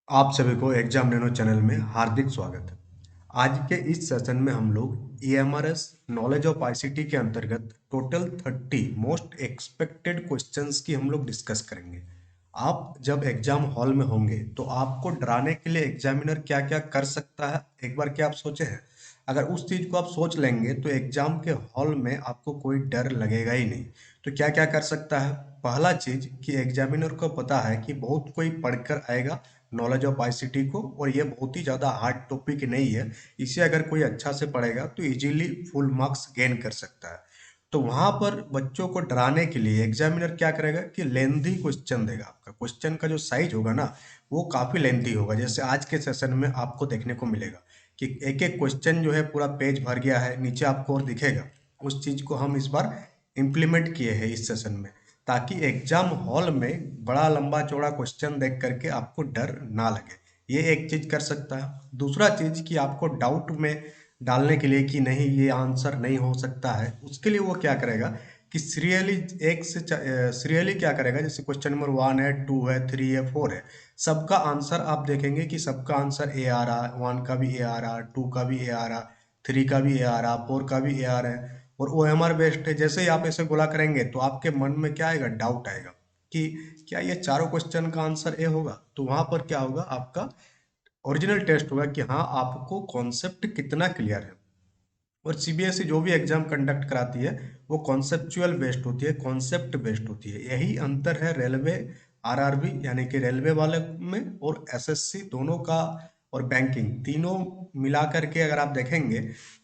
आप सभी को एग्जाम नैनो चैनल में हार्दिक स्वागत है। आज के इस सेशन में हम लोग EMRS नॉलेज ऑफ आईसीटी के अंतर्गत टोटल 30 मोस्ट एक्सपेक्टेड क्वेश्चंस की हम लोग डिस्कस करेंगे। आप जब एग्जाम हॉल में होंगे तो आपको डराने के लिए एग्जामिनर क्या क्या कर सकता है, एक बार क्या आप सोचे हैं? अगर उस चीज को आप सोच लेंगे तो एग्जाम के हॉल में आपको कोई डर लगेगा ही नहीं। तो क्या क्या कर सकता है? पहला चीज कि एग्जामिनर को पता है कि बहुत कोई पढ़कर आएगा नॉलेज ऑफ आईसीटी को, और ये बहुत ही ज़्यादा हार्ड टॉपिक नहीं है। इसे अगर कोई अच्छा से पढ़ेगा तो इजीली फुल मार्क्स गेन कर सकता है। तो वहां पर बच्चों को डराने के लिए एग्जामिनर क्या करेगा कि लेंथी क्वेश्चन देगा। आपका क्वेश्चन का जो साइज होगा ना, वो काफ़ी लेंथी होगा। जैसे आज के सेशन में आपको देखने को मिलेगा कि एक एक क्वेश्चन जो है पूरा पेज भर गया है, नीचे आपको और दिखेगा। उस चीज़ को हम इस बार इम्प्लीमेंट किए हैं इस सेशन में, ताकि एग्जाम हॉल में बड़ा लंबा चौड़ा क्वेश्चन देख करके आपको डर ना लगे। ये एक चीज कर सकता है। दूसरा चीज कि आपको डाउट में डालने के लिए कि नहीं ये आंसर नहीं हो सकता है, उसके लिए वो क्या करेगा कि सीरियली एक से सीरियली क्या करेगा, जैसे क्वेश्चन नंबर 1 है, 2 है, 3 है, 4 है, सबका आंसर आप देखेंगे कि सबका आंसर ए आ रहा है। 1 का भी ए आ रहा, 2 का भी ए आ रहा, 3 का भी ए आ रहा, 4 का भी ए आ रहा है, और OMR बेस्ड है। जैसे ही आप ऐसे गोला करेंगे तो आपके मन में क्या आएगा, डाउट आएगा कि क्या ये चारों क्वेश्चन का आंसर ए होगा। तो वहां पर क्या होगा, आपका ओरिजिनल टेस्ट होगा कि हाँ आपको कॉन्सेप्ट कितना क्लियर है। और सीबीएसई जो भी एग्जाम कंडक्ट कराती है वो कॉन्सेप्चुअल बेस्ड होती है, कॉन्सेप्ट बेस्ड होती है। यही अंतर है रेलवे आरआरबी यानी कि रेलवे वाले में और एसएससी दोनों का, और बैंकिंग तीनों मिला करके अगर आप देखेंगे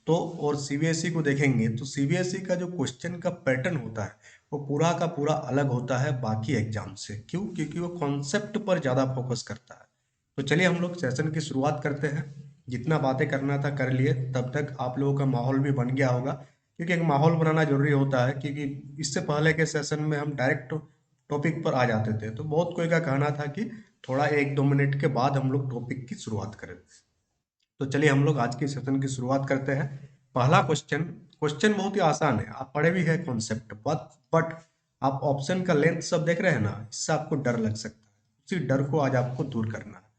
तो, और सीबीएसई को देखेंगे तो सीबीएसई का जो क्वेश्चन का पैटर्न होता है वो पूरा का पूरा अलग होता है बाकी एग्जाम से। क्यों? क्योंकि वो कॉन्सेप्ट पर ज़्यादा फोकस करता है। तो चलिए हम लोग सेशन की शुरुआत करते हैं। जितना बातें करना था कर लिए, तब तक आप लोगों का माहौल भी बन गया होगा, क्योंकि एक माहौल बनाना जरूरी होता है। क्योंकि इससे पहले के सेशन में हम डायरेक्ट टॉपिक पर आ जाते थे, तो बहुत कोई का कहना था कि थोड़ा 1-2 मिनट के बाद हम लोग टॉपिक की शुरुआत करें। तो चलिए हम लोग आज के सेशन की शुरुआत करते हैं। पहला क्वेश्चन, क्वेश्चन बहुत ही आसान है, आप पढ़े भी है कॉन्सेप्ट, बट आप ऑप्शन का लेंथ सब देख रहे हैं ना, इससे आपको डर लग सकता है। उसी डर को आज आपको दूर करना है।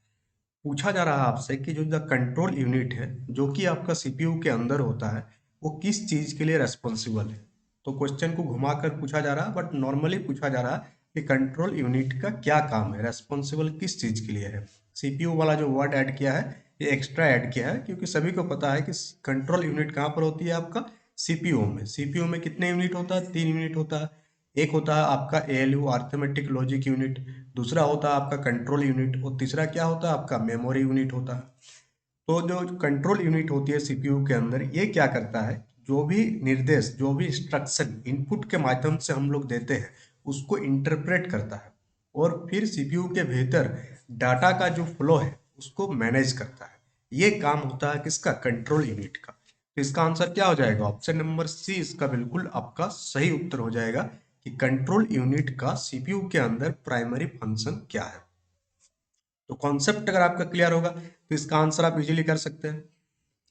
पूछा जा रहा है आपसे कि जो कंट्रोल यूनिट है जो कि आपका सीपीयू के अंदर होता है, वो किस चीज के लिए रेस्पॉन्सिबल है। तो क्वेश्चन को घुमाकर पूछा जा रहा है, बट नॉर्मली पूछा जा रहा है कि कंट्रोल यूनिट का क्या काम है, रेस्पॉन्सिबल किस चीज के लिए है। सीपीयू वाला जो वर्ड ऐड किया है ये एक्स्ट्रा ऐड किया है, क्योंकि सभी को पता है कि कंट्रोल यूनिट कहाँ पर होती है, आपका सीपीयू में। सीपीयू में कितने यूनिट होता है? 3 यूनिट होता है। एक होता है आपका एएलयू अर्थमेटिक लॉजिक यूनिट, दूसरा होता है आपका कंट्रोल यूनिट, और तीसरा क्या होता है आपका मेमोरी यूनिट होता है। तो जो कंट्रोल यूनिट होती है सीपीयू के अंदर, ये क्या करता है, जो भी निर्देश, जो भी इंस्ट्रक्शन इनपुट के माध्यम से हम लोग देते हैं उसको इंटरप्रेट करता है, और फिर सीपीयू के भीतर डाटा का जो फ्लो है उसको मैनेज करता है। ये काम होता है किसका? कंट्रोल यूनिट का। तो इसका आंसर क्या हो जाएगा? ऑप्शन नंबर सी इसका बिल्कुल आपका सही उत्तर हो जाएगा कि कंट्रोल यूनिट का सीपीयू के अंदर प्राइमरी फंक्शन क्या है। तो कॉन्सेप्ट अगर आपका क्लियर होगा तो इसका आंसर आप इजीली कर सकते हैं।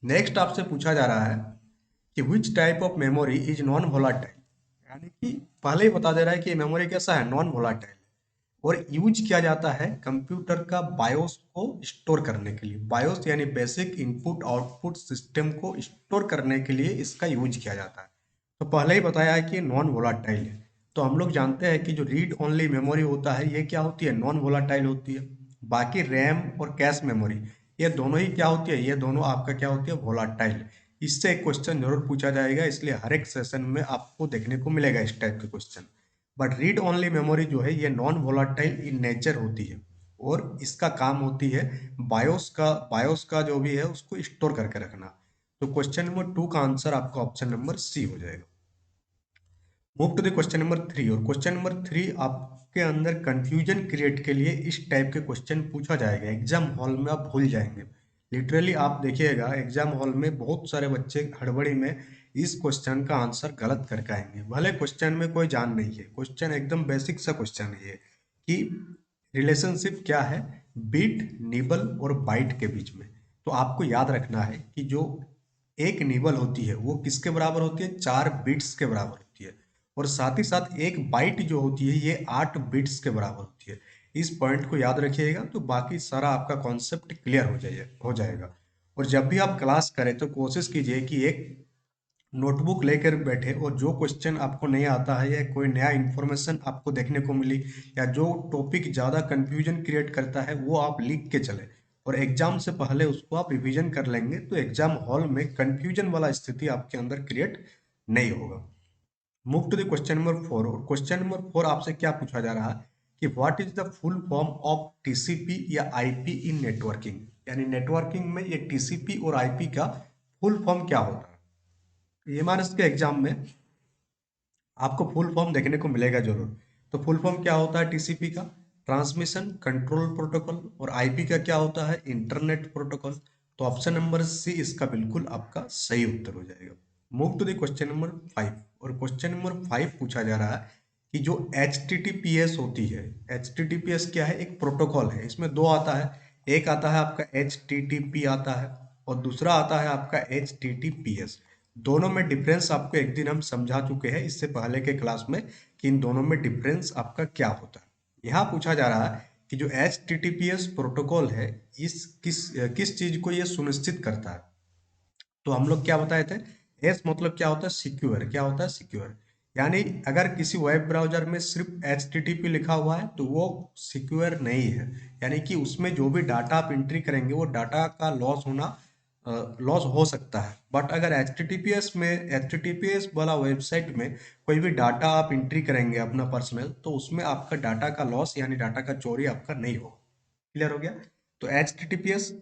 नेक्स्ट आपसे पूछा जा रहा है कि which type of memory is non volatile, यानी कि पहले ही बता दे रहा है कि मेमोरी कैसा है, नॉन वोलाटाइल, और यूज किया जाता है कंप्यूटर का बायोस को स्टोर करने के लिए। बायोस यानी बेसिक इनपुट आउटपुट सिस्टम को स्टोर करने के लिए इसका यूज किया जाता है। तो पहले ही बताया है कि नॉन वोलाटाइल है। तो हम लोग जानते हैं कि जो रीड ओनली मेमोरी होता है ये क्या होती है, नॉन वोलाटाइल होती है। बाकी रैम और कैश मेमोरी ये दोनों ही क्या होती है, ये दोनों आपका क्या होती है, वोलाटाइल। इससे एक क्वेश्चन जरूर पूछा जाएगा, इसलिए हर एक सेशन में आपको देखने को मिलेगा इस टाइप के question. But read only memory जो है ये नॉन वोलाटाइल इन नेचर होती है, और इसका काम होती है बायोस का जो भी है उसको स्टोर करके रखना। तो क्वेश्चन नंबर 2 का आंसर आपका ऑप्शन नंबर सी हो जाएगा। Move to the question number 3, और क्वेश्चन नंबर 3 आपके अंदर कंफ्यूजन क्रिएट के लिए इस टाइप के क्वेश्चन पूछा जाएगा। एग्जाम हॉल में आप भूल जाएंगे, लिटरली आप देखिएगा एग्जाम हॉल में बहुत सारे बच्चे हड़बड़ी में इस क्वेश्चन का आंसर गलत करके आएंगे। भले क्वेश्चन में कोई जान नहीं है, क्वेश्चन एकदम बेसिक सा क्वेश्चन है कि रिलेशनशिप क्या है बिट, निबल और बाइट के बीच में। तो आपको याद रखना है कि जो एक निबल होती है वो किसके बराबर होती है, 4 बिट्स के बराबर होती है। और साथ ही साथ एक बाइट जो होती है ये 8 बिट्स के बराबर होती है। इस पॉइंट को याद रखिएगा तो बाकी सारा आपका कॉन्सेप्ट क्लियर हो जाएगा। और जब भी आप क्लास करें तो कोशिश कीजिए कि एक नोटबुक लेकर बैठे और जो क्वेश्चन आपको नहीं आता है या कोई नया इन्फॉर्मेशन आपको देखने को मिली या जो टॉपिक ज़्यादा कंफ्यूजन क्रिएट करता है वो आप लिख के चले और एग्जाम से पहले उसको आप रिवीजन कर लेंगे तो एग्जाम हॉल में कंफ्यूजन वाला स्थिति आपके अंदर क्रिएट नहीं होगा। Move to the question number 4। और क्वेश्चन नंबर 4 आपसे क्या पूछा जा रहा है कि what is the full form of TCP या आईपी इन नेटवर्किंग, यानी नेटवर्किंग में ये टीसीपी और आईपी का फुल फॉर्म क्या होता है। एमआरएस के एग्जाम में आपको फुल फॉर्म देखने को मिलेगा जरूर। तो फुल फॉर्म क्या होता है टीसीपी का, ट्रांसमिशन कंट्रोल प्रोटोकॉल, और आईपी का क्या होता है, इंटरनेट प्रोटोकॉल। तो ऑप्शन नंबर सी इसका बिल्कुल आपका सही उत्तर हो जाएगा। Move to the question number 5। और क्वेश्चन नंबर 5 पूछा जा रहा है कि जो एच होती है, एच क्या है, एक प्रोटोकॉल है। इसमें दो आता है, एक आता है आपका एच आता है और दूसरा आता है आपका एच। दोनों में डिफरेंस आपको एक दिन हम समझा चुके हैं इससे पहले के क्लास में कि इन दोनों में डिफरेंस आपका क्या होता है। यहाँ पूछा जा रहा है कि जो एच प्रोटोकॉल है इस किस चीज को ये सुनिश्चित करता है। तो हम लोग क्या बताए थे, एस मतलब क्या होता है, सिक्योर। क्या होता है, सिक्योर। यानी अगर किसी वेब ब्राउजर में सिर्फ एच लिखा हुआ है तो वो सिक्योर नहीं है, यानी कि उसमें जो भी डाटा आप एंट्री करेंगे वो डाटा का लॉस हो सकता है। बट अगर एच वाला वेबसाइट में कोई भी डाटा आप एंट्री करेंगे अपना पर्सनल, तो उसमें आपका डाटा का लॉस यानी डाटा का चोरी आपका नहीं होगा। क्लियर हो गया। तो एच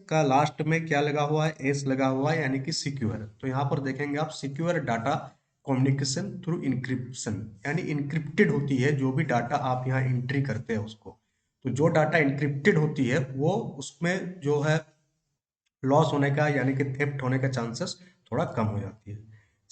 का लास्ट में क्या लगा हुआ है, एस लगा हुआ है, यानी कि सिक्योर। तो यहाँ पर देखेंगे आप, secure data communication through encryption, यानी इंक्रिप्टेड होती है जो भी डाटा आप यहाँ एंट्री करते हैं उसको। तो जो डाटा इंक्रिप्टेड होती है वो उसमें जो है लॉस होने का यानी कि थेफ्ट होने का चांसेस थोड़ा कम हो जाती है।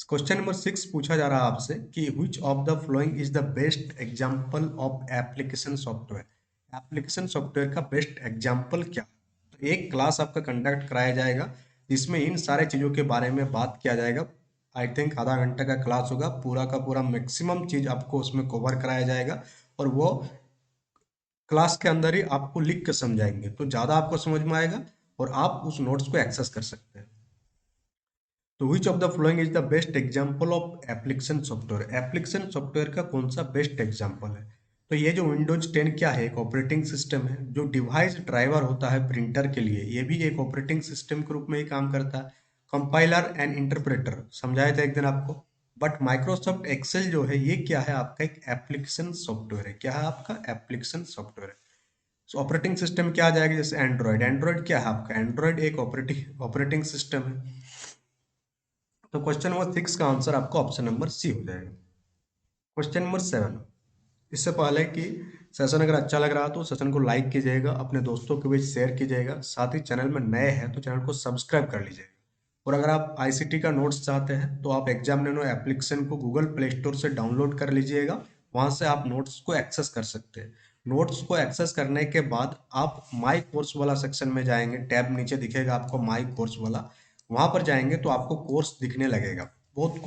क्वेश्चन नंबर 6 पूछा जा रहा है आपसे कि which of the following is the best example of application software. Application software का बेस्ट एग्जांपल क्या। तो एक क्लास आपका कंडक्ट कराया जाएगा जिसमें इन सारे चीजों के बारे में बात किया जाएगा। आई थिंक आधा घंटे का क्लास होगा, पूरा का पूरा मैक्सिमम चीज आपको उसमें कवर कराया जाएगा और वो क्लास के अंदर ही आपको लिख कर समझाएंगे तो ज्यादा आपको समझ में आएगा और आप उस नोट्स को एक्सेस कर सकते हैं। तो which of the following is the best example of application software. Application software का कौन सा बेस्ट एग्जांपल है। तो ये जो विंडोज 10 क्या है, एक ऑपरेटिंग सिस्टम है। जो डिवाइस ड्राइवर होता है प्रिंटर के लिए, ये भी एक ऑपरेटिंग सिस्टम के रूप में ही काम करता है। कंपाइलर एंड इंटरप्रेटर समझाए थे एक दिन आपको। बट माइक्रोसॉफ्ट एक्सेल जो है ये क्या है, आपका एक एप्लीकेशन सॉफ्टवेयर है। क्या है आपका, एप्लीकेशन सॉफ्टवेयर है। सो ऑपरेटिंग सिस्टम क्या आ जाएगा, जैसे एंड्रॉयड। एंड्रॉयड क्या है आपका, एंड्रॉयड एक ऑपरेटिंग सिस्टम है। तो क्वेश्चन नंबर 6 का आंसर आपका ऑप्शन नंबर सी हो जाएगा। Question number 7। इससे पहले कि सेशन अगर अच्छा लग रहा तो सेशन को लाइक कीजिएगा, अपने दोस्तों के बीच शेयर कीजिएगा, साथ ही चैनल में नए हैं तो चैनल को सब्सक्राइब कर लीजिएगा। और अगर आप आईसीटी का नोट्स चाहते हैं तो आप एग्जाम नैनो एप्लीकेशन को गूगल प्ले स्टोर से डाउनलोड कर लीजिएगा, वहां से आप नोट्स को एक्सेस कर सकते हैं। नोट्स को एक्सेस करने के बाद आप माई कोर्स वाला सेक्शन में जाएंगे, टैब नीचे दिखेगा आपको माई कोर्स वाला, वहां पर जाएंगे तो आपको कोर्स दिखने लगेगा। बहुत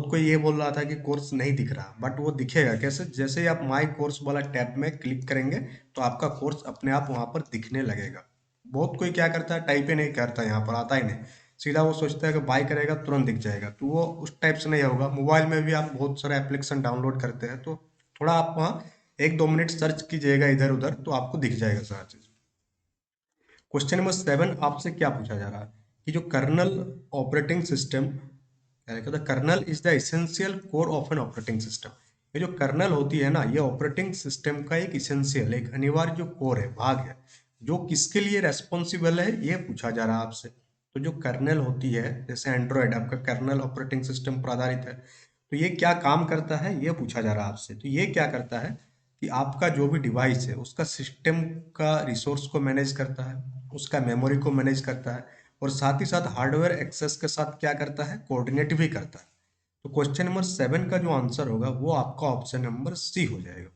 कोई ये बोल रहा था कि कोर्स नहीं दिख रहा, बट वो दिखेगा कैसे, जैसे ही आप माई कोर्स वाला टैब में क्लिक करेंगे तो आपका कोर्स अपने आप वहां पर दिखने लगेगा। बहुत कोई क्या करता है, टाइप ही नहीं करता, यहाँ पर आता ही नहीं, सीधा वो सोचता है कि बाय करेगा तुरंत दिख जाएगा। तो वो उस टाइप से नहीं होगा। मोबाइल में भी आप बहुत सारे एप्लीकेशन डाउनलोड करते हैं तो थोड़ा आप वहाँ 1-2 मिनट सर्च कीजिएगा इधर उधर तो आपको दिख जाएगा सारा चीज। क्वेश्चन नंबर 7 आपसे क्या पूछा जा रहा है कि जो kernel operating system, the kernel is the essential core of an operating system. ये जो कर्नल होती है ना, ये ऑपरेटिंग सिस्टम का एक इसेंशियल, एक अनिवार्य जो कोर है, भाग है, जो किसके लिए रेस्पॉन्सिबल है ये पूछा जा रहा है आपसे। तो जो कर्नल होती है, जैसे एंड्रॉयड आपका कर्नल ऑपरेटिंग सिस्टम पर आधारित है, तो ये क्या काम करता है ये पूछा जा रहा है आपसे। तो ये क्या करता है कि आपका जो भी डिवाइस है उसका सिस्टम का रिसोर्स को मैनेज करता है, उसका मेमोरी को मैनेज करता है और साथ ही साथ हार्डवेयर एक्सेस के साथ क्या करता है, कोऑर्डिनेट भी करता है। तो क्वेश्चन नंबर 7 का जो आंसर होगा वो आपका ऑप्शन नंबर सी हो जाएगा।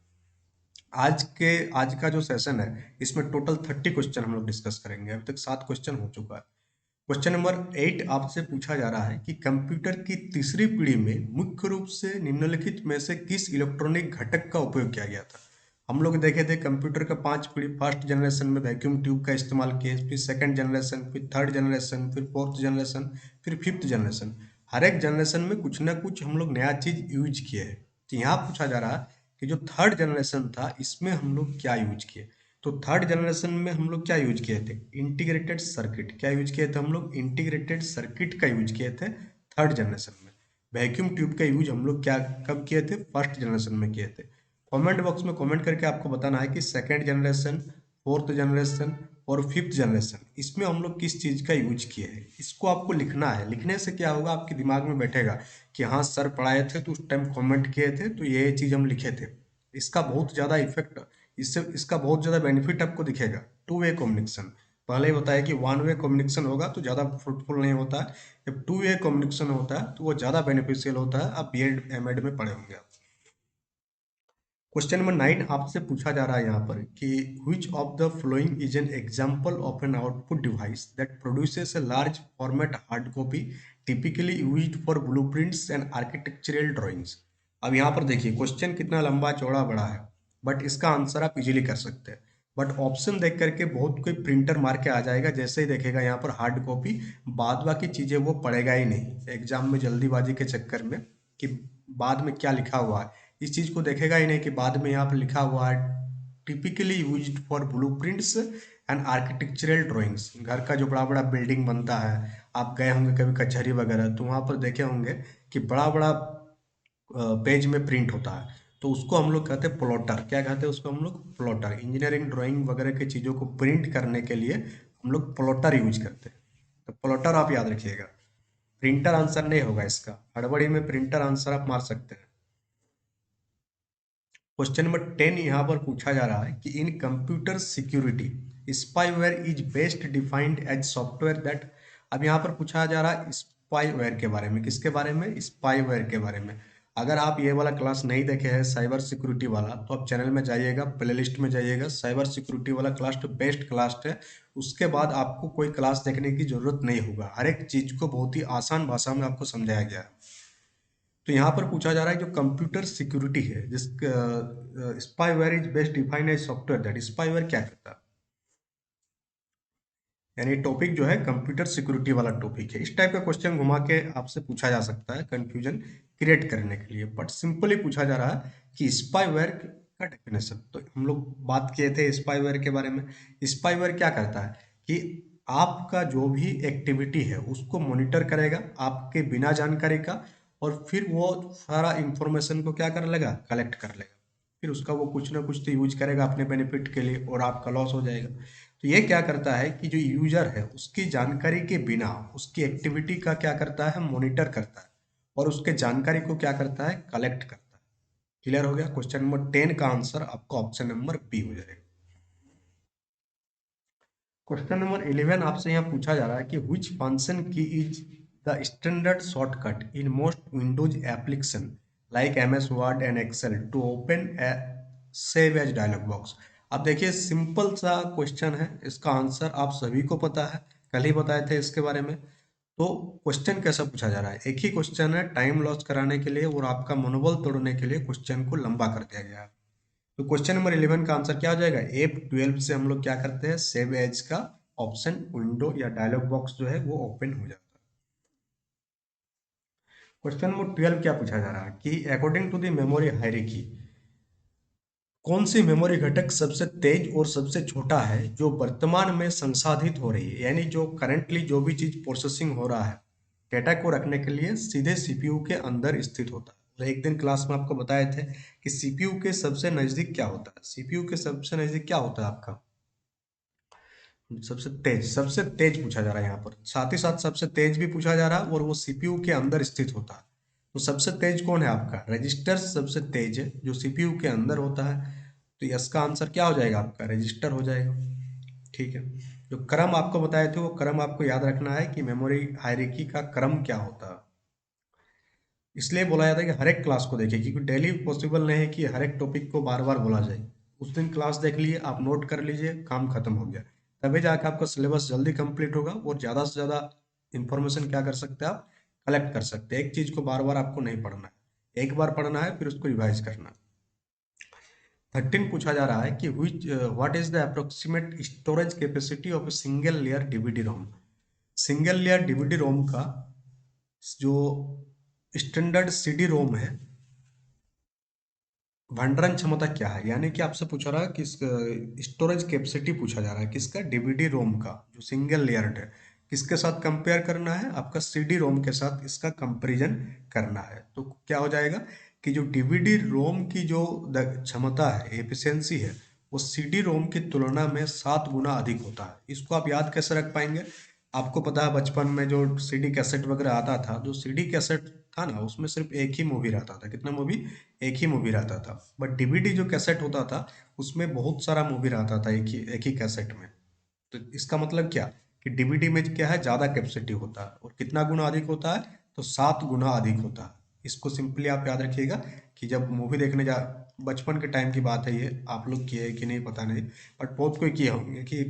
आज का जो सेशन है इसमें टोटल 30 क्वेश्चन हम लोग डिस्कस करेंगे। अभी तक 7 क्वेश्चन हो चुका है। क्वेश्चन नंबर 8 आपसे पूछा जा रहा है कि कंप्यूटर की तीसरी पीढ़ी में मुख्य रूप से निम्नलिखित में से किस इलेक्ट्रॉनिक घटक का उपयोग किया गया था। हम लोग देखे थे कंप्यूटर का 5 पीढ़ी, फर्स्ट जनरेशन में वैक्यूम ट्यूब का इस्तेमाल किए, फिर सेकंड जनरेशन, फिर थर्ड जनरेशन, फिर फोर्थ जनरेशन, फिर फिफ्थ जनरेशन। हर एक जनरेशन में कुछ ना कुछ हम लोग नया चीज यूज किए हैं। तो यहाँ पूछा जा रहा है कि जो थर्ड जनरेशन था इसमें हम लोग क्या यूज किए। तो थर्ड जनरेशन में हम लोग क्या यूज किए थे, इंटीग्रेटेड सर्किट। क्या यूज किए थे हम लोग, इंटीग्रेटेड सर्किट का यूज किए थे थर्ड जनरेशन में। वैक्यूम ट्यूब का यूज हम लोग क्या कब किए थे, फर्स्ट जनरेशन में किए थे। कमेंट बॉक्स में कमेंट करके आपको बताना है कि सेकंड जनरेशन, फोर्थ जनरेशन और फिफ्थ जनरेशन इसमें हम लोग किस चीज़ का यूज किए हैं। इसको आपको लिखना है। लिखने से क्या होगा, आपके दिमाग में बैठेगा कि हाँ सर पढ़ाए थे तो उस टाइम कमेंट किए थे तो ये चीज़ हम लिखे थे। इसका बहुत ज़्यादा इफेक्ट, इससे इसका बहुत ज़्यादा बेनिफिट आपको दिखेगा। टू वे कम्युनिकेशन, पहले ही बताया कि वन वे कम्युनिकेशन होगा तो ज़्यादा फ्रूटफुल नहीं होता है। जब टू वे कम्युनिकेशन होता है तो वो ज़्यादा बेनिफिशियल होता है। आप बी एड में पढ़े होंगे आप। क्वेश्चन नंबर 9 आपसे पूछा जा रहा है यहाँ पर कि which of the following is an example of an output device that produces a large format hard copy typically used for blueprints and architectural drawings। अब यहाँ पर देखिए क्वेश्चन कितना लंबा चौड़ा बड़ा है, बट इसका आंसर आप इजीली कर सकते हैं। बट ऑप्शन देख करके बहुत कोई प्रिंटर मार के आ जाएगा, जैसे ही देखेगा यहाँ पर हार्ड कॉपी, बाद बाकी चीजें वो पढ़ेगा ही नहीं एग्जाम में जल्दीबाजी के चक्कर में कि बाद में क्या लिखा हुआ है, इस चीज को देखेगा ही नहीं कि बाद में यहाँ पर लिखा हुआ है typically used for blueprints and architectural drawings. घर का जो बड़ा बड़ा बिल्डिंग बनता है, आप गए होंगे कभी कचहरी वगैरह तो वहां पर देखे होंगे कि बड़ा बड़ा पेज में प्रिंट होता है, तो उसको हम लोग कहते हैं प्लॉटर। क्या कहते हैं उसको हम लोग, प्लॉटर। इंजीनियरिंग ड्राइंग वगैरह की चीज़ों को प्रिंट करने के लिए हम लोग प्लॉटर यूज करते हैं। तो प्लॉटर आप याद रखिएगा। प्रिंटर आंसर नहीं होगा इसका, हड़बड़ी में प्रिंटर आंसर आप मार सकते हैं। क्वेश्चन नंबर 10 यहाँ पर पूछा जा रहा है कि in computer security spyware is best defined as software that. अब यहाँ पर पूछा जा रहा है स्पाईवेयर के बारे में। किसके बारे में, स्पाईवेयर के बारे में। अगर आप ये वाला क्लास नहीं देखे हैं साइबर सिक्योरिटी वाला, तो आप चैनल में जाइएगा, प्लेलिस्ट में जाइएगा, साइबर सिक्योरिटी वाला क्लास तो बेस्ट क्लास है। उसके बाद आपको कोई क्लास देखने की जरूरत नहीं होगा। हर एक चीज को बहुत ही आसान भाषा में आपको समझाया गया है। तो यहाँ पर पूछा जा रहा है जो कंप्यूटर सिक्योरिटी है, जिस spyware is best defined as software that. Spyware क्या करता है, यानी टॉपिक जो है कंप्यूटर सिक्योरिटी वाला टॉपिक है। इस टाइप का क्वेश्चन घुमा के आपसे पूछा जा सकता है कंफ्यूजन क्रिएट करने के लिए, बट सिंपली पूछा जा रहा है कि स्पाईवेयर का डेफिनेशन। तो हम लोग बात किए थे स्पाईवेयर के बारे में। स्पाईवेयर क्या करता है कि आपका जो भी एक्टिविटी है उसको मॉनिटर करेगा आपके बिना जानकारी का, और फिर वो सारा इंफॉर्मेशन को क्या कर लेगा, कलेक्ट कर लेगा। फिर उसका वो कुछ ना कुछ तो यूज करेगा अपने बेनिफिट के लिए, और आपका लॉस हो जाएगा। तो ये क्या करता है कि जो यूजर है उसकी जानकारी के बिना उसकी एक्टिविटी का क्या करता है, मॉनिटर करता है, और उसके जानकारी को क्या करता है, कलेक्ट करता है। क्लियर हो गया। क्वेश्चन नंबर 10 का आंसर आपका ऑप्शन नंबर बी हो जाएगा। क्वेश्चन नंबर 11 आपसे यहाँ पूछा जा रहा है कि which function key is the standard shortcut in most Windows application like MS Word and Excel to open a save as dialog box. अब देखिए सिंपल सा क्वेश्चन है, इसका आंसर आप सभी को पता है, कल ही बताए थे इसके बारे में। तो क्वेश्चन कैसा पूछा जा रहा है, एक ही क्वेश्चन है, टाइम लॉस कराने के लिए और आपका मनोबल तोड़ने के लिए क्वेश्चन को लंबा कर दिया गया है। तो क्वेश्चन नंबर 11 का आंसर क्या हो जाएगा, F12 से हम लोग क्या करते हैं, सेव एज का ऑप्शन विंडो या डायलॉग बॉक्स जो है वो ओपन हो जाता है। क्वेश्चन नंबर 12 क्या पूछा जा रहा है कि according to the memory hierarchy कौन सी मेमोरी घटक सबसे तेज और सबसे छोटा है जो वर्तमान में संसाधित हो रही है, यानी जो करंटली जो भी चीज प्रोसेसिंग हो रहा है डेटा को रखने के लिए सीधे सीपीयू के अंदर स्थित होता है। तो एक दिन क्लास में आपको बताए थे कि सीपीयू के सबसे नजदीक क्या होता है, सीपीयू के सबसे नजदीक क्या होता है आपका, सबसे तेज पूछा जा रहा है यहाँ पर, साथ ही साथ सबसे तेज भी पूछा जा रहा है और वो सीपीयू के अंदर स्थित होता है। तो सबसे तेज कौन है आपका, रजिस्टर सबसे तेज है जो सीपीयू के अंदर होता है। तो इसका आंसर क्या हो जाएगा आपका, रजिस्टर हो जाएगा। ठीक है। जो क्रम आपको बताए थे वो क्रम आपको याद रखना है कि मेमोरी हायरार्की का क्रम क्या होता है। इसलिए बोला जाता है कि हर एक क्लास को देखिए, क्योंकि डेली पॉसिबल नहीं है कि हर एक टॉपिक को बार बार बोला जाए। उस दिन क्लास देख लिए, आप नोट कर लीजिए, काम खत्म हो गया। तभी जाके आपका सिलेबस जल्दी कंप्लीट होगा और ज़्यादा से ज़्यादा इंफॉर्मेशन क्या कर सकते हैं आप, कलेक्ट कर सकते हैं। एक चीज़ को बार बार आपको नहीं पढ़ना है, एक बार पढ़ना है फिर उसको रिवाइज करना है। 13 पूछा जा रहा है कि which what is the approximate storage capacity of a single layer DVD ROM. Single layer DVD ROM का जो स्टैंडर्ड सीडी रोम है, भंडारण क्षमता क्या है, यानी कि आपसे पूछा रहा है कि स्टोरेज कैपेसिटी पूछा जा रहा है किसका, डीवीडी रोम का जो सिंगल लेयर्ड है, किसके साथ कंपेयर करना है, आपका सीडी रोम के साथ इसका कंपैरिजन करना है। तो क्या हो जाएगा कि जो डीवीडी रोम की जो क्षमता है, एफिशिएंसी है, वो सीडी रोम की तुलना में 7 गुना अधिक होता है। इसको आप याद कैसे रख पाएंगे, आपको पता है बचपन में जो सीडी कैसेट वगैरह आता था, जो सीडी कैसेट था ना, उसमें सिर्फ एक ही मूवी रहता था। कितना मूवी, एक ही मूवी रहता था। बट डीवीडी जो कैसेट होता था, उसमें बहुत सारा मूवी रहता था एक ही कैसेट में। तो इसका मतलब क्या कि डीवीडी में क्या है, ज्यादा कैपेसिटी होता है, और कितना गुना अधिक होता है, तो 7 गुना अधिक होता है। इसको सिंपली आप याद रखिएगा कि जब मूवी देखने जा, बचपन के टाइम की बात है ये, आप लोग किए है कि नहीं पता नहीं, बट बहुत कोई किए होंगे कि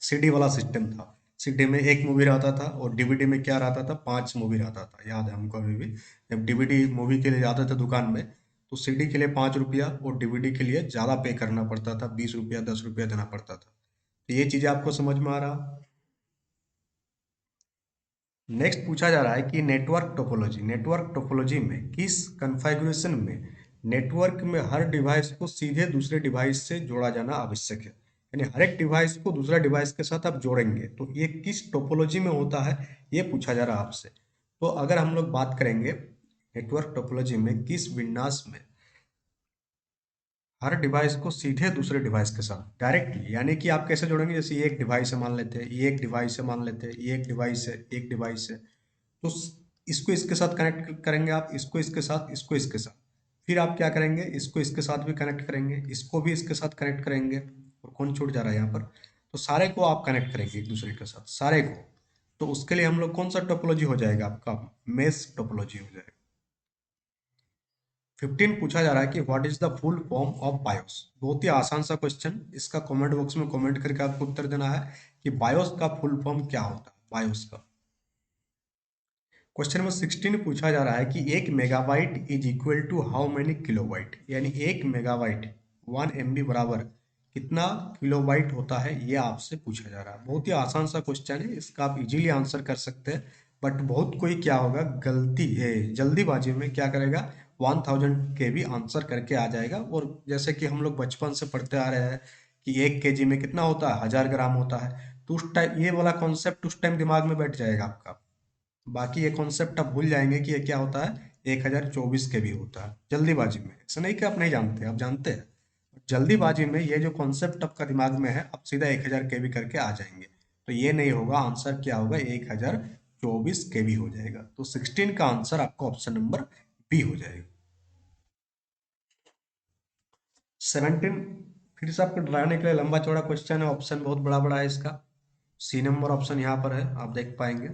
सीडी वाला सिस्टम था। सीडी में एक मूवी रहता था, और डीवीडी में क्या रहता था, 5 मूवी रहता था। याद है हमको अभी भी, जब डीवीडी मूवी के लिए जाते थे दुकान में, तो सीडी के लिए 5 रुपया और डीवीडी के लिए ज्यादा पे करना पड़ता था, 20 रुपया 10 रुपया देना पड़ता था। तो ये चीजें आपको समझ में आ रहा। नेक्स्ट पूछा जा रहा है कि नेटवर्क टोपोलॉजी, नेटवर्क टोपोलॉजी में किस कॉन्फ़िगरेशन में नेटवर्क में हर डिवाइस को सीधे दूसरे डिवाइस से जोड़ा जाना आवश्यक है, यानी हर एक डिवाइस को दूसरा डिवाइस के साथ आप जोड़ेंगे, तो ये किस टोपोलॉजी में होता है, ये पूछा जा रहा है आपसे। तो अगर हम लोग बात करेंगे नेटवर्क टोपोलॉजी में किस विन्यास में हर डिवाइस को सीधे दूसरे डिवाइस के साथ डायरेक्टली, यानी कि आप कैसे जोड़ेंगे, जैसे ये एक डिवाइस है मान लेते हैं, ये एक डिवाइस है मान लेते हैं, ये एक डिवाइस है, एक डिवाइस है, तो इसको इसके साथ कनेक्ट करेंगे आप, इसको इसके साथ, इसको इसके साथ, फिर आप क्या करेंगे, इसको इसके साथ भी कनेक्ट करेंगे, इसको भी इसके साथ कनेक्ट करेंगे, और कौन छूट जा रहा है यहाँ पर, तो सारे को आप कनेक्ट करेंगे एक दूसरे के साथ, सारे को। तो उसके लिए हम लोग कौन सा टोपोलॉजी हो जाएगा आपका, मेश टोपोलॉजी हो जाएगा। 15 पूछा जा रहा है कि what is the full form of BIOS. बहुत ही आसान सा क्वेश्चन, इसका कमेंट बॉक्स में कमेंट करके आपको उत्तर देना है कि बायोस का फुल फॉर्म क्या होता है, बायोस का। क्वेश्चन नंबर 16 पूछा जा रहा है कि 1 megabyte is equal to how many kilobyte, यानी 1 मेगाबाइट 1 MB बराबर कितना किलोबाइट होता है, ये आपसे पूछा जा रहा है। बहुत ही आसान सा क्वेश्चन है, इसका आप इजीली आंसर कर सकते हैं। बट बहुत कोई क्या होगा, गलती है जल्दीबाजी में क्या करेगा, 1000 के भी आंसर करके आ जाएगा। और जैसे कि हम लोग बचपन से पढ़ते आ रहे हैं कि 1 kg में कितना होता है, 1000 ग्राम होता है, तो उस टाइम ये वाला कॉन्सेप्ट उस टाइम दिमाग में बैठ जाएगा आपका। बाकी ये कॉन्सेप्ट आप भूल जाएंगे कि ये क्या होता है, 1024 के भी होता है। जल्दीबाजी में ऐसा नहीं कि आप नहीं जानते, आप जानते हैं। जल्दीबाजी में ये जो कॉन्सेप्ट आपका दिमाग में है, आप सीधा 1000 के भी करके आ जाएंगे। तो ये नहीं होगा, आंसर क्या होगा, 1024 के भी हो जाएगा। तो 16 का आंसर आपका ऑप्शन नंबर बी हो जाएगा। 17 फिर से आपको डराने के लिए लंबा चौड़ा क्वेश्चन है, ऑप्शन बहुत बड़ा बड़ा है इसका। सी नंबर ऑप्शन यहाँ पर है, आप देख पाएंगे।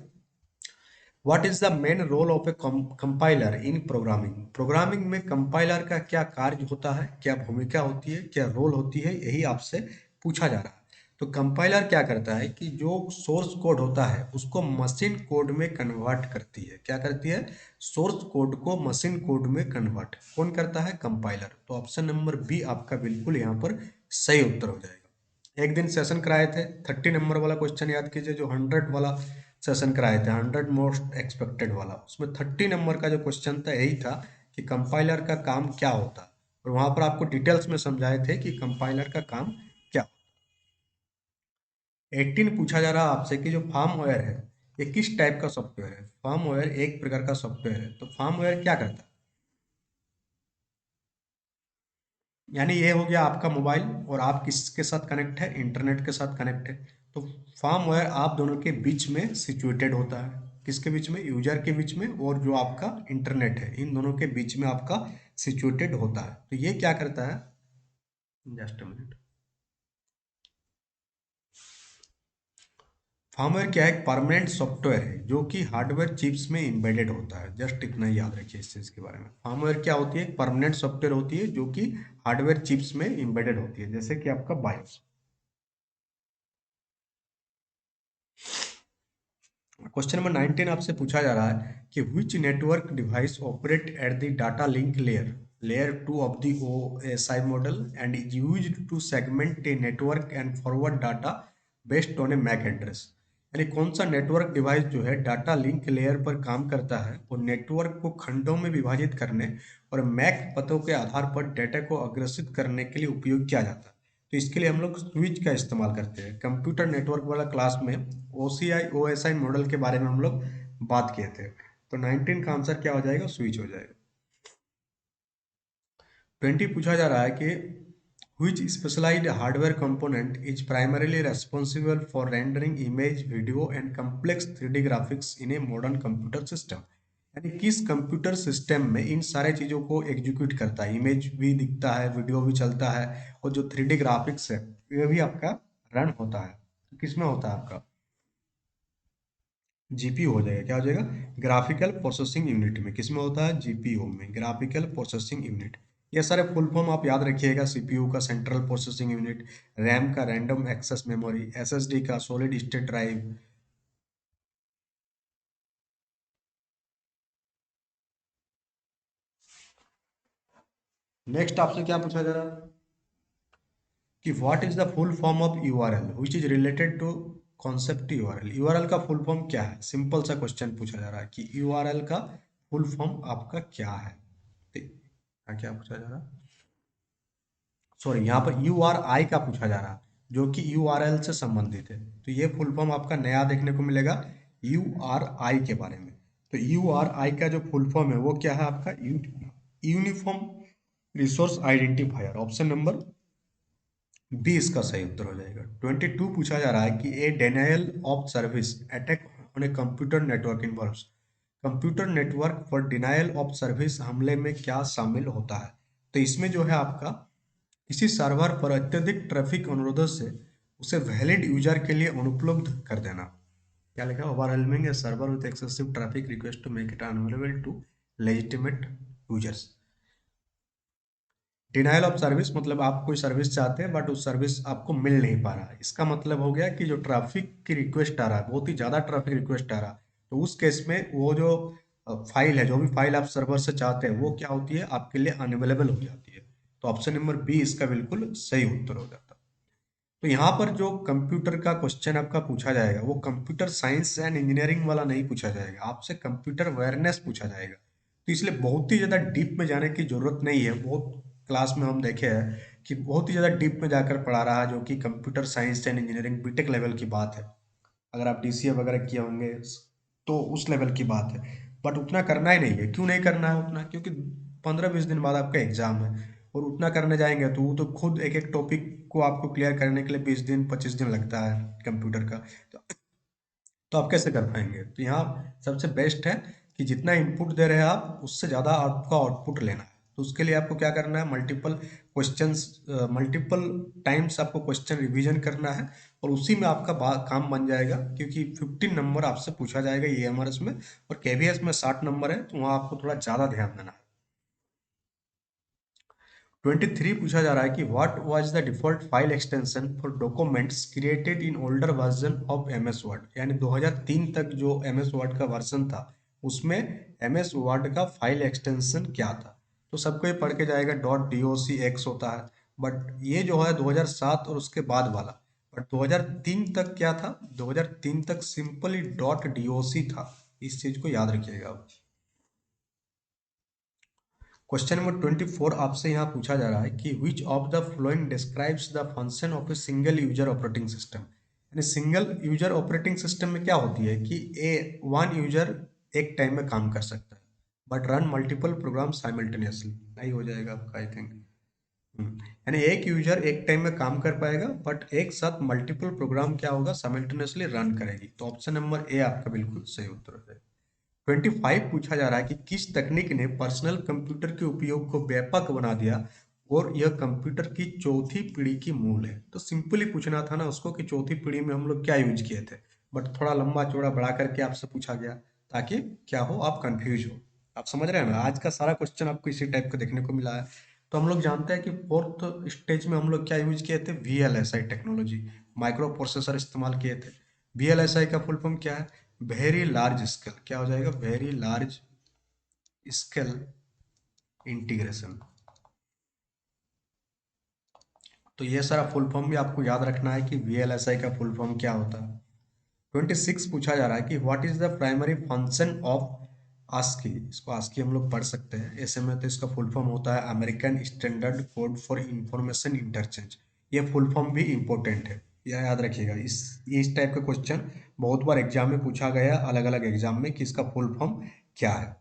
What is the main role of a compiler in programming. Programming में कंपाइलर का क्या कार्य होता है, क्या भूमिका होती है, क्या रोल होती है, यही आपसे पूछा जा रहा है। तो कंपाइलर क्या करता है कि जो सोर्स कोड होता है उसको मशीन कोड में कन्वर्ट करती है। क्या करती है, सोर्स कोड को मशीन कोड में कन्वर्ट कौन करता है, कंपाइलर। तो ऑप्शन नंबर बी आपका बिल्कुल यहाँ पर सही उत्तर हो जाएगा। एक दिन सेशन कराए थे, 30 नंबर वाला क्वेश्चन याद कीजिए, जो 100 वाला सेशन कराए थे, 100 मोस्ट एक्सपेक्टेड वाला, उसमें 30 नंबर का जो क्वेश्चन था यही था कि कंपाइलर का काम क्या होता है। और वहां पर आपको डिटेल्स में समझाए थे कि कंपाइलर का काम क्या। 18 पूछा जा रहा है आपसे कि जो फार्मवेयर है ये किस टाइप का सॉफ्टवेयर है। फार्मवेयर एक प्रकार का सॉफ्टवेयर है। तो फार्मवेयर क्या करता है, यानी ये हो गया आपका मोबाइल, और आप किसके साथ कनेक्ट है, इंटरनेट के साथ कनेक्ट है। तो फार्मवेयर आप दोनों के बीच में सिचुएटेड होता है, किसके बीच में, यूजर के बीच में, और जो आपका इंटरनेट है, इन दोनों के बीच में आपका सिचुएटेड होता है। तो ये क्या करता है, जस्ट अ मिनट। फार्मवेयर क्या है, एक परमानेंट सॉफ्टवेयर है जो कि हार्डवेयर चिप्स में एम्बेडेड होता है। जस्ट इतना ही याद रखिए इस चीज के बारे में। फार्मवेयर क्या होती है, एक परमानेंट सॉफ्टवेयर होती है जो कि हार्डवेयर चिप्स में एम्बेडेड होती है, जैसे कि आपका बायोस। क्वेश्चन नंबर 19 आपसे पूछा जा रहा है कि which network device operate at the data link layer layer 2 of the OSI model and is used to segment a network and forward data based on a MAC address। यानी कौन सा network device जो है data link layer पर काम करता है वो नेटवर्क को खंडों में विभाजित करने और मैक पतों के आधार पर डेटा को अग्रेषित करने के लिए उपयोग किया जाता है। तो इसके लिए हम लोग स्विच का इस्तेमाल करते हैं। कंप्यूटर नेटवर्क वाला क्लास में OCI OSI मॉडल के बारे में हम लोग बात किए थे। तो 19 का आंसर क्या हो जाएगा? स्विच हो जाएगा। 20 पूछा जा रहा है कि which specialized hardware component is primarily responsible for rendering image, video and complex 3D graphics in a modern computer system। यानी किस कंप्यूटर सिस्टम में इन सारे चीजों को एग्जीक्यूट करता है, इमेज भी दिखता है, वीडियो भी चलता है और जो 3D ग्राफिक्स है ये भी आपका रन होता है। तो किसमें होता है आपका? जीपीयू हो जाएगा। क्या हो जाएगा? ग्राफिकल प्रोसेसिंग यूनिट में। किसमें होता है? जीपीयू में, ग्राफिकल प्रोसेसिंग यूनिट। ये सारे फुल फॉर्म आप याद रखिएगा। सीपीयू का सेंट्रल प्रोसेसिंग यूनिट, रैम का रैंडम एक्सेस मेमोरी, एसएसडी का सॉलिड स्टेट ड्राइव। नेक्स्ट आपसे क्या पूछा जा रहा है कि what is the full form of URL which is related to concept URL. URL का फुल फॉर्म क्या है? सिंपल सा क्वेश्चन पूछा जा रहा है कि यूआरएल का फुल फॉर्म आपका क्या है। क्या पूछा जा रहा है? सॉरी, यहाँ पर यू आर आई का पूछा जा रहा है जो कि यू आर एल से संबंधित है। तो ये फुल फॉर्म आपका नया देखने को मिलेगा यू आर आई के बारे में। तो यू आर आई का जो फुल फॉर्म है वो क्या है आपका? Uniform resource identifier. Option number B इसका सही उत्तर हो जाएगा। 22 पूछा जा रहा है कि a denial of service attack on a computer network involves. Computer network पर डिनायल ऑफ सर्विस हमले में क्या शामिल होता है? तो इसमें जो है आपका किसी सर्वर पर अत्यधिक ट्रैफिक अनुरोधों से उसे वैलिड यूजर के लिए अनुपलब्ध कर देना। क्या लिखा? Overwhelming a server with excessive traffic request to make it unavailable to legitimate users. Denial of service मतलब आप कोई सर्विस चाहते हैं बट उस सर्विस आपको मिल नहीं पा रहा है। इसका मतलब हो गया कि जो ट्रैफिक की रिक्वेस्ट आ रहा है, बहुत ही ज़्यादा ट्रैफिक रिक्वेस्ट आ रहा है, तो उस केस में वो जो फाइल है, जो भी फाइल आप सर्वर से चाहते हैं वो क्या होती है? आपके लिए अनअवेलेबल हो जाती है। तो ऑप्शन नंबर बी इसका बिल्कुल सही उत्तर हो जाता है। तो यहाँ पर जो कंप्यूटर का क्वेश्चन आपका पूछा जाएगा वो कंप्यूटर साइंस एंड इंजीनियरिंग वाला नहीं पूछा जाएगा, आपसे कंप्यूटर अवेयरनेस पूछा जाएगा। तो इसलिए बहुत ही ज़्यादा डीप में जाने की जरूरत नहीं है। बहुत क्लास में हम देखे हैं कि बहुत ही ज़्यादा डीप में जाकर पढ़ा रहा है, जो कि computer science and engineering BTech level की बात है। अगर आप डीसीए वगैरह किए होंगे तो उस लेवल की बात है। बट उतना करना ही नहीं है। क्यों नहीं करना है उतना? क्योंकि 15-20 दिन बाद आपका एग्जाम है और उतना करने जाएंगे तो वो तो खुद एक एक टॉपिक को आपको क्लियर करने के लिए 20 दिन 25 दिन लगता है कंप्यूटर का। तो, तो आप कैसे कर पाएंगे? तो यहाँ सबसे बेस्ट है कि जितना इनपुट दे रहे हैं आप उससे ज़्यादा आपका आउटपुट लेना है। तो उसके लिए आपको क्या करना है? मल्टीपल क्वेश्चंस, मल्टीपल टाइम्स आपको क्वेश्चन रिवीजन करना है और उसी में आपका काम बन जाएगा। क्योंकि 15 नंबर आपसे पूछा जाएगा ईएमआरएस में और केवीएस में 60 नंबर है, तो वहाँ आपको थोड़ा ज़्यादा ध्यान देना है। 23 पूछा जा रहा है कि what was the default file extension for documents created in older version of MS word. यानी 2003 तक जो एमएस वर्ड का वर्जन था उसमें एमएस वर्ड का फाइल एक्सटेंशन क्या था? तो सबको ये पढ़ के जाएगा डॉट docx होता है। बट ये जो है 2007 और उसके बाद वाला। बट 2003 तक क्या था? 2003 तक सिंपली डॉट doc था। इस चीज को याद रखिएगा आप। क्वेश्चन नंबर 24 आपसे यहाँ पूछा जा रहा है कि which of the flowing describes the function of a single user operating system. यानी सिंगल यूजर ऑपरेटिंग सिस्टम में क्या होती है कि वन यूजर एक टाइम में काम कर सकता है but run multiple program simultaneously. नहीं हो जाएगा आपका आई थिंक। यानी एक यूजर एक टाइम में काम कर पाएगा बट एक साथ मल्टीपल प्रोग्राम क्या होगा? साइमल्टेनियसली रन करेगी। तो ऑप्शन नंबर ए आपका बिल्कुल सही उत्तर है। 25 पूछा जा रहा है कि किस तकनीक ने पर्सनल कंप्यूटर के उपयोग को व्यापक बना दिया और यह कंप्यूटर की चौथी पीढ़ी की मूल है। तो सिंपली पूछना था ना उसको कि चौथी पीढ़ी में हम लोग क्या यूज किए थे, बट थोड़ा लंबा चौड़ा बढ़ा करके आपसे पूछा गया ताकि क्या हो, आप कंफ्यूज हो। आप समझ रहे हैं ना? आज का सारा क्वेश्चन आपको इसी टाइप का देखने को मिला है। तो हम लोग जानते हैं कि फोर्थ स्टेज में हम लोग क्या यूज किए थे? वीएलएसआई टेक्नोलॉजी, माइक्रो प्रोसेसर इस्तेमाल किए थे। वीएलएसआई का फुल फॉर्म क्या है? Very large scale. क्या हो जाएगा? Very large scale integration. तो ये सारा फुल फॉर्म भी आपको याद रखना है कि वीएलएसआई का फुल फॉर्म क्या होता है। 26 पूछा जा रहा है कि what is the primary function of ASCII. इसको आस्की हम लोग पढ़ सकते हैं ऐसे में, तो इसका फुल फॉर्म होता है American standard code for information interchange. ये फुल फॉर्म भी इंपॉर्टेंट है, यह याद रखिएगा। इस टाइप का क्वेश्चन बहुत बार एग्जाम में पूछा गया, अलग अलग एग्जाम में, कि इसका फुल फॉर्म क्या है।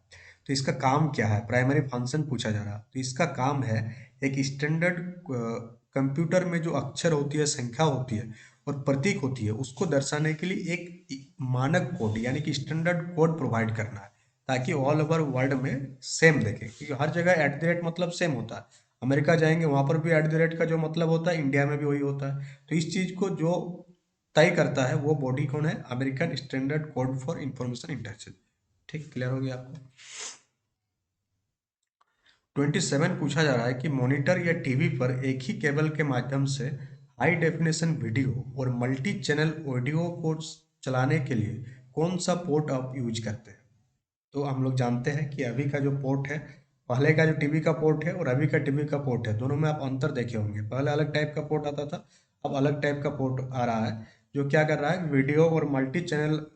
तो इसका काम क्या है, प्राइमरी फंक्शन पूछा जा रहा है, तो इसका काम है एक स्टैंडर्ड कंप्यूटर में जो अक्षर होती है, संख्या होती है और प्रतीक होती है, उसको दर्शाने के लिए एक मानक कोड यानी कि स्टैंडर्ड कोड प्रोवाइड करना है, ताकि ऑल ओवर वर्ल्ड में सेम देखें। क्योंकि हर जगह एट द रेट मतलब सेम होता है, अमेरिका जाएंगे वहां पर भी एट द रेट का जो मतलब होता है, इंडिया में भी वही होता है। तो इस चीज को जो तय करता है वो बॉडी कौन है, American standard code for information interchange. ठीक, क्लियर हो गया आपको। 27 पूछा जा रहा है कि मॉनिटर या टीवी पर एक ही केबल के माध्यम से हाई डेफिनेशन वीडियो और मल्टी चैनल ऑडियो को चलाने के लिए कौन सा पोर्ट आप यूज करते हैं। तो हम लोग जानते हैं कि अभी का जो पोर्ट है, पहले का जो टीवी का पोर्ट है और अभी का टीवी का पोर्ट है, दोनों में आप अंतर देखे होंगे। पहले अलग टाइप का पोर्ट आता था, अब अलग टाइप का पोर्ट आ रहा है, जो क्या कर रहा है, वीडियो और मल्टी चैनल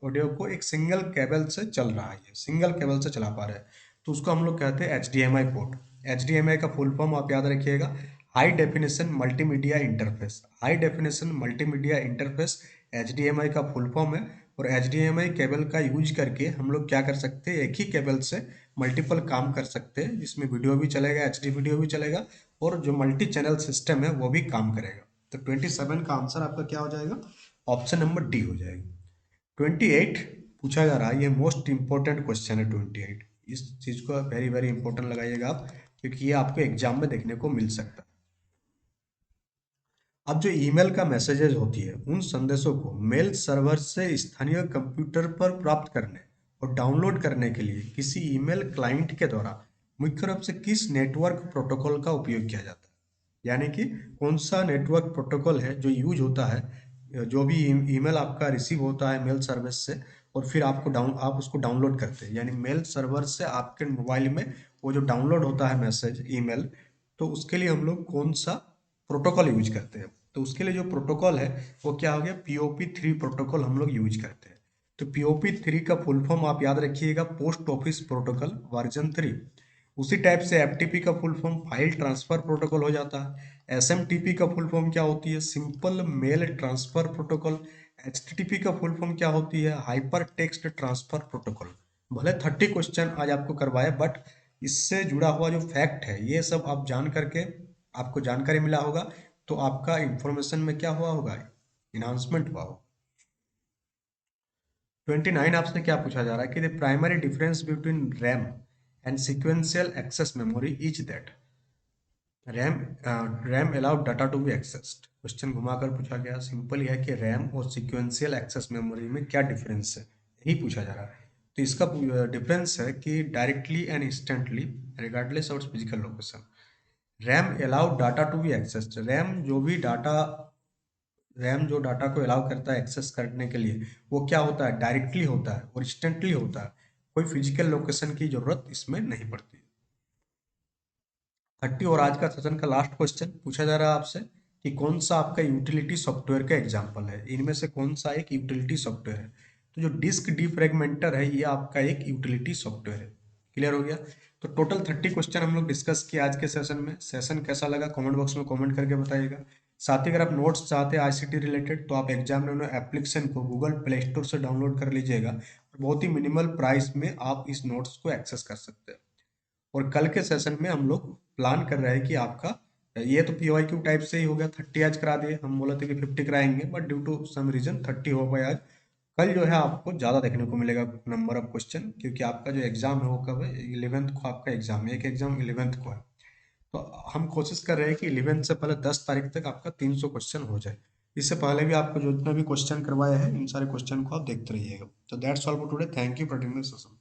ऑडियो को एक सिंगल केबल से चल रहा है, ये सिंगल केबल से चला पा रहे हैं। तो उसको हम लोग कहते हैं HDMI पोर्ट। HDMI का फुल फॉर्म आप याद रखिएगा, high definition multimedia interface. High definition multimedia interface HDMI का फुल फॉर्म है। और HDMI केबल का यूज करके हम लोग क्या कर सकते हैं, एक ही केबल से मल्टीपल काम कर सकते हैं, जिसमें वीडियो भी चलेगा, HD वीडियो भी चलेगा, और जो मल्टी चैनल सिस्टम है वो भी काम करेगा। तो 27 का आंसर आपका क्या हो जाएगा, ऑप्शन नंबर डी हो जाएगा। 28 पूछा जा रहा है, ये मोस्ट इंपॉर्टेंट क्वेश्चन है 28। इस चीज को वेरी वेरी इंपॉर्टेंट लगाइएगा आप, क्योंकि ये आपको एग्जाम में देखने को मिल सकता है। अब जो ईमेल का मैसेजेस होती है, उन संदेशों को मेल सर्वर से स्थानीय कंप्यूटर पर प्राप्त करने और डाउनलोड करने के लिए किसी ईमेल क्लाइंट के द्वारा मुख्य रूप से किस नेटवर्क प्रोटोकॉल का उपयोग किया जाता है। यानी कि कौन सा नेटवर्क प्रोटोकॉल है जो यूज होता है, जो भी ईमेल आपका रिसीव होता है मेल सर्विस से, और फिर आप उसको डाउनलोड करते हैं, यानी मेल सर्वर से आपके मोबाइल में वो जो डाउनलोड होता है मैसेज ईमेल, तो उसके लिए हम लोग कौन सा प्रोटोकॉल यूज करते हैं। तो उसके लिए जो प्रोटोकॉल है वो क्या हो गया, POP3 प्रोटोकॉल हम लोग यूज करते हैं। तो POP3 का फुल फॉर्म आप याद रखिएगा, पोस्ट ऑफिस प्रोटोकॉल वर्जन 3। उसी टाइप से FTP का full form file transfer protocol हो जाता है। SMTP का फुल फॉर्म क्या होती है, simple mail transfer protocol. HTTP का फुल फॉर्म क्या होती है, हाइपर टेक्स्ट ट्रांसफर प्रोटोकॉल। भले 30 क्वेश्चन आज आपको करवाए, बट इससे जुड़ा हुआ जो फैक्ट है ये सब आप जान करके आपको जानकारी मिला होगा, तो आपका इंफॉर्मेशन में क्या हुआ होगा, इन्हांसमेंट हुआ होगा। 29 आपसे क्या पूछा जा रहा है कि the primary difference between RAM and sequential access memory is that. RAM RAM allowed data to be accessed. Question घुमाकर पूछा गया, सिंपल यह है कि रैम और सिक्वेंशियल एक्सेस मेमोरी में क्या डिफरेंस है, यही पूछा जा रहा है। तो इसका डिफरेंस है कि directly and instantly regardless of physical location. RAM allow data to be accessed. RAM जो डाटा को अलाउ करता है एक्सेस करने के लिए, वो क्या होता है, डायरेक्टली होता है और इंस्टेंटली होता है। कोई फिजिकल लोकेशन की जरूरत इसमें नहीं पड़ती। 30 और आज का सेशन का लास्ट क्वेश्चन पूछा जा रहा है आपसे कि कौन सा आपका यूटिलिटी सॉफ्टवेयर का एग्जाम्पल है, इनमें से कौन सा एक यूटिलिटी सॉफ्टवेयर है। तो जो डिस्क डीफ्रेगमेंटर है ये आपका एक यूटिलिटी सॉफ्टवेयर है। क्लियर हो गया। तो टोटल 30 क्वेश्चन हम लोग डिस्कस किए आज के सेशन में। सेशन कैसा लगा कमेंट बॉक्स में कमेंट करके बताइएगा। साथ ही अगर आप नोट्स चाहते हैं ICT रिलेटेड, तो आप एग्जाम नैनो एप्लीकेशन को गूगल प्ले स्टोर से डाउनलोड कर लीजिएगा, और बहुत ही मिनिमल प्राइस में आप इस नोट्स को एक्सेस कर सकते हैं। और कल के सेशन में हम लोग प्लान कर रहे हैं कि आपका, ये तो PYQ टाइप से ही हो गया, 30 आज करा दिए, हम बोले थे कि 50 कराएंगे, but due to some reason 30 हो गया आज। कल जो है आपको ज़्यादा देखने को मिलेगा नंबर ऑफ क्वेश्चन, क्योंकि आपका जो एग्जाम है वो कब है, 11th को आपका एग्जाम है, एक एग्जाम 11th को है। तो हम कोशिश कर रहे हैं कि 11th से पहले 10 तारीख तक आपका 300 क्वेश्चन हो जाए। इससे पहले भी आपको जो जितना भी क्वेश्चन करवाया है, इन सारे क्वेश्चन को आप देखते रहिएगा। तो that's all for today, thank you for attending the session.